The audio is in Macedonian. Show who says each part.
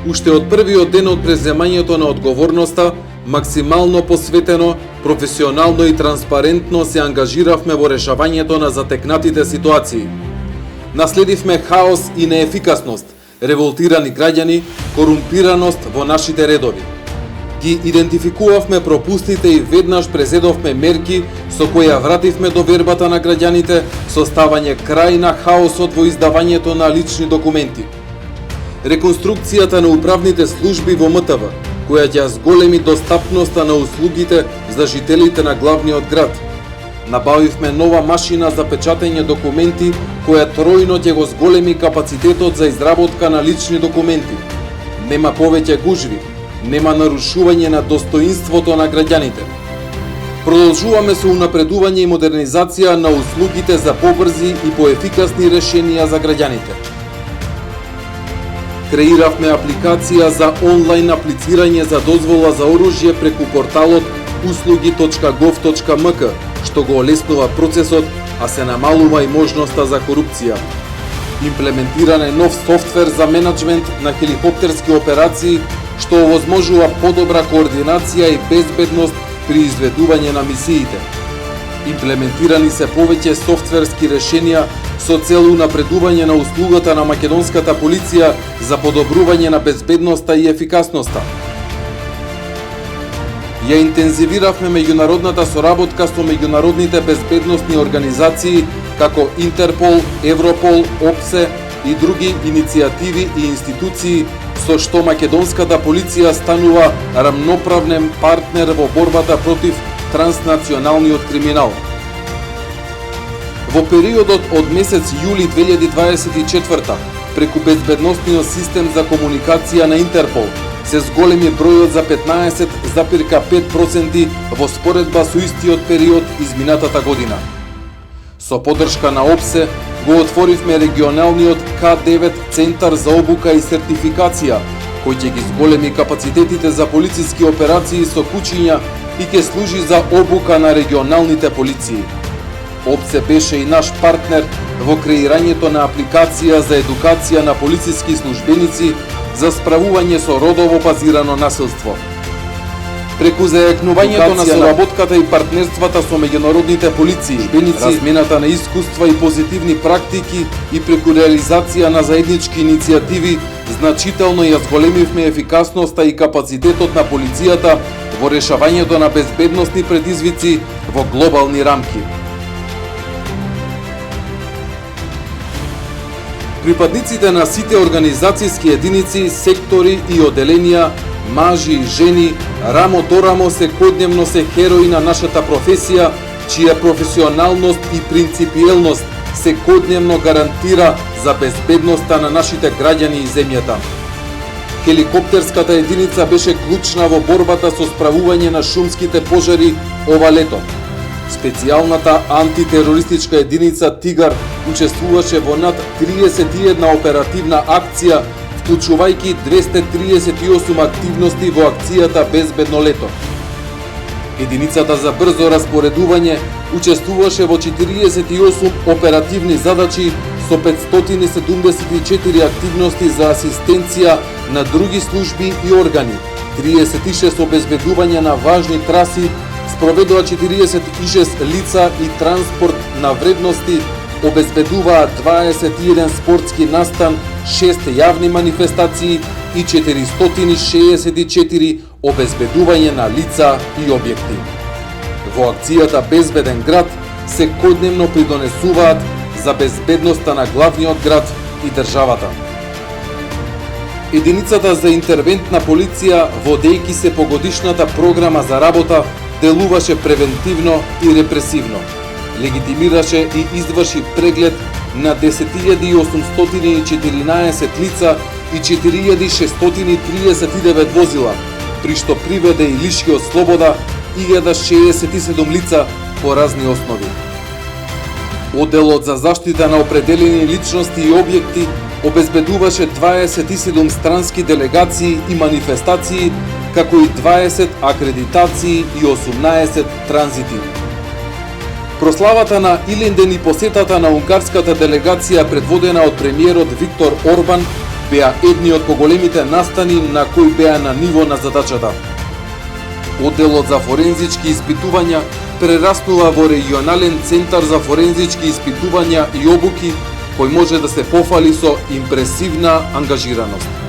Speaker 1: Уште од првиот ден од преземањето на одговорноста, максимално посветено, професионално и транспарентно се ангажиравме во решавањето на затекнатите ситуации. Наследивме хаос и неефикасност, револтирани граѓани, корумпираност во нашите редови. Ги идентификувавме пропустите и веднаш презедовме мерки со кои ја вративме довербата на граѓаните со ставање крај на хаосот во издавањето на лични документи. Реконструкцијата на управните служби во МТВ, која ќе зголеми достапноста на услугите за жителите на главниот град. Набавивме нова машина за печатење документи, која тројно ќе го зголеми капацитетот за изработка на лични документи. Нема повеќе гужви, нема нарушување на достоинството на граѓаните. Продолжуваме со унапредување и модернизација на услугите за побрзи и поефикасни решенија за граѓаните. Креиравме апликација за онлайн аплицирање за дозвола за оружје преку порталот услуги.gov.mk, што го олеснува процесот, а се намалува и можноста за корупција. Имплементиране нов софтвер за менаџмент на хеликоптерски операции, што овозможува подобра координација и безбедност при изведување на мисиите. Имплементирани се повеќе софтверски решенија со цел унапредување на услугата на македонската полиција за подобрување на безбедноста и ефикасноста. Ја интензивиравме меѓународната соработка со меѓународните безбедносни организации како Интерпол, Европол, ОПСЕ и други иницијативи и институции, со што македонската полиција станува рамноправен партнер во борбата против транснационалниот криминал. Во периодот од месец јули 2024 преку безбедносниот систем за комуникација на Интерпол се зголеми бројот за 15,5% во споредба со истиот период изминатата година. Со поддршка на ОПСЕ го отворивме регионалниот К9 центар за обука и сертификација, кој ќе ги зголеми капацитетите за полициски операции со кучиња и ќе служи за обука на регионалните полиции. ОПСЕ беше и наш партнер во креирањето на апликација за едукација на полициски службеници за справување со родово базирано насилство. Преку зајакнувањето на соработката и партнерствата со меѓународните полиции, размената на искуства и позитивни практики и преку реализација на заеднички иницијативи, значително ја зголемивме ефикасноста и капацитетот на полицијата во решавањето на безбедносни предизвици во глобални рамки. Припадниците на сите организацијски единици, сектори и оделенија, мажи и жени, рамо до рамо секојдневно се херои на нашата професија, чија професионалност и принципиелност секојдневно гарантира за безбедноста на нашите граѓани и земјата. Хеликоптерската единица беше клучна во борбата со справување на шумските пожари ова лето. Специјалната антитерористичка единица Тигар учествуваше во над 31 оперативна акција, вклучувајќи 238 активности во акцијата Безбедно лето. Единицата за брзо распоредување учествуваше во 48 оперативни задачи со 574 активности за асистенција на други служби и органи, 36 обезбедување на важни траси, спроведува 46 лица и транспорт на вредности, обезбедуваа 21 спортски настан, 6 јавни манифестации и 464 обезбедување на лица и објекти. Во акцијата Безбеден град секојдневно придонесуваат за безбедноста на главниот град и државата. Единицата за интервентна полиција, водејќи се по годишната програма за работа, делуваше превентивно и репресивно. Легитимираше и изврши преглед на 10.814 лица и 4.639 возила, при што приведе и лиши од слобода 1067 лица по разни основи. Оделот за заштита на определени личности и објекти обезбедуваше 27 странски делегации и манифестации, како и 20 акредитации и 18 транзити. Прославата на Илинден и посетата на унгарската делегација предводена од премиерот Виктор Орбан беа едни од поголемите настани на кои беа на ниво на задачата. Одделот за форензички испитувања прераснува во регионален центар за форензички испитувања и обуки, кој може да се пофали со импресивна ангажираност.